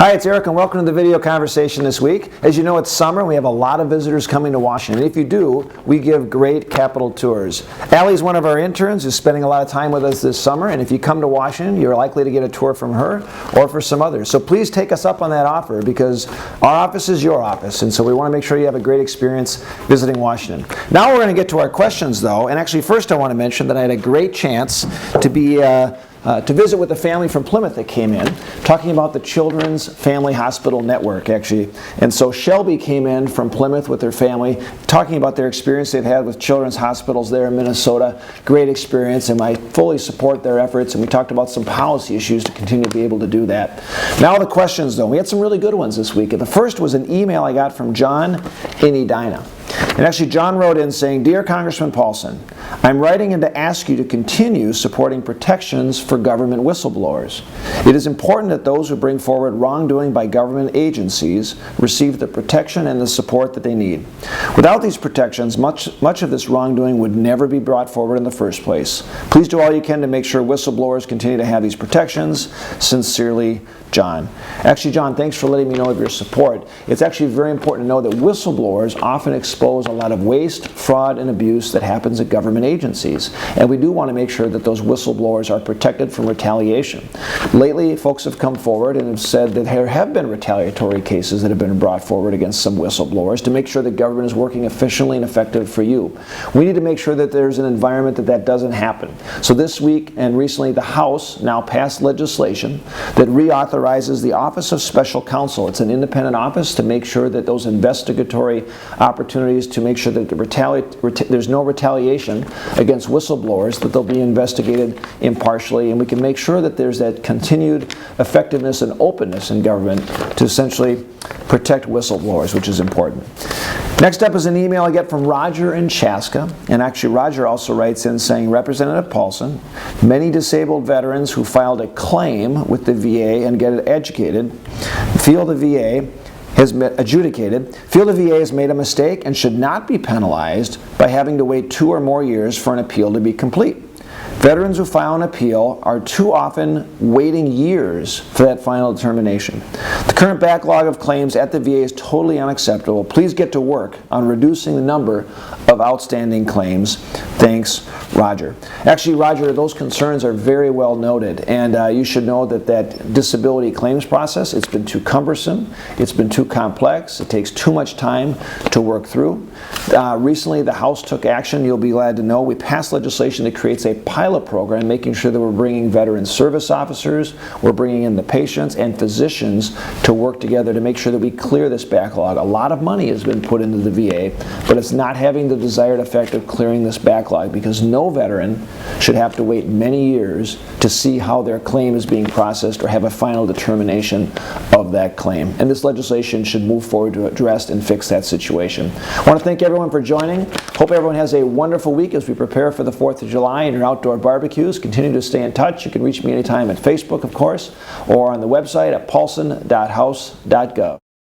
Hi, it's Eric and welcome to the video conversation this week. As you know, it's summer and we have a lot of visitors coming to Washington. If you do, we give great Capitol tours. Allie's one of our interns who's spending a lot of time with us this summer, and if you come to Washington, you're likely to get a tour from her or for some others. So please take us up on that offer because our office is your office, and so we want to make sure you have a great experience visiting Washington. Now we're going to get to our questions though, and actually first I want to mention that I had a great chance to visit with a family from Plymouth that came in, talking about the Children's Family Hospital Network, actually. And so Shelby came in from Plymouth with her family, talking about their experience they've had with children's hospitals there in Minnesota. Great experience, and I fully support their efforts, and we talked about some policy issues to continue to be able to do that. Now the questions, though. We had some really good ones this week. And the first was an email I got from John in Edina. And actually, John wrote in saying, "Dear Congressman Paulsen, I'm writing in to ask you to continue supporting protections for government whistleblowers. It is important that those who bring forward wrongdoing by government agencies receive the protection and the support that they need. Without these protections, much of this wrongdoing would never be brought forward in the first place. Please do all you can to make sure whistleblowers continue to have these protections. Sincerely, John." Actually, John, thanks for letting me know of your support. It's actually very important to know that whistleblowers often expose a lot of waste, fraud, and abuse that happens at government agencies. And we do want to make sure that those whistleblowers are protected from retaliation. Lately, folks have come forward and have said that there have been retaliatory cases that have been brought forward against some whistleblowers to make sure that government is working efficiently and effective for you. We need to make sure that there's an environment that doesn't happen. So this week and recently, the House now passed legislation that reauthorizes the Office of Special Counsel. It's an independent office to make sure that those investigatory opportunities to make sure that there's no retaliation against whistleblowers, that they'll be investigated impartially, and we can make sure that there's that continued effectiveness and openness in government to essentially protect whistleblowers, which is important. Next up is an email I get from Roger in Chaska, and actually Roger also writes in saying, "Representative Paulsen, many disabled veterans who filed a claim with the VA and get it educated feel the VA has made a mistake and should not be penalized by having to wait 2 or more years for an appeal to be complete. Veterans who file an appeal are too often waiting years for that final determination. The current backlog of claims at the VA is totally unacceptable. Please get to work on reducing the number of outstanding claims. Thanks, Roger." Actually, Roger, those concerns are very well noted, and you should know that disability claims process, it's been too cumbersome, it's been too complex, it takes too much time to work through. Recently, the House took action. You'll be glad to know we passed legislation that creates a pilot program, making sure that we're bringing veteran service officers, we're bringing in the patients and physicians to work together to make sure that we clear this backlog. A lot of money has been put into the VA, but it's not having the desired effect of clearing this backlog because no veteran should have to wait many years to see how their claim is being processed or have a final determination of that claim. And this legislation should move forward to address and fix that situation. I want to thank everyone for joining. Hope everyone has a wonderful week as we prepare for the 4th of July and your outdoor barbecues. Continue to stay in touch. You can reach me anytime at Facebook, of course, or on the website at paulsen.house.gov.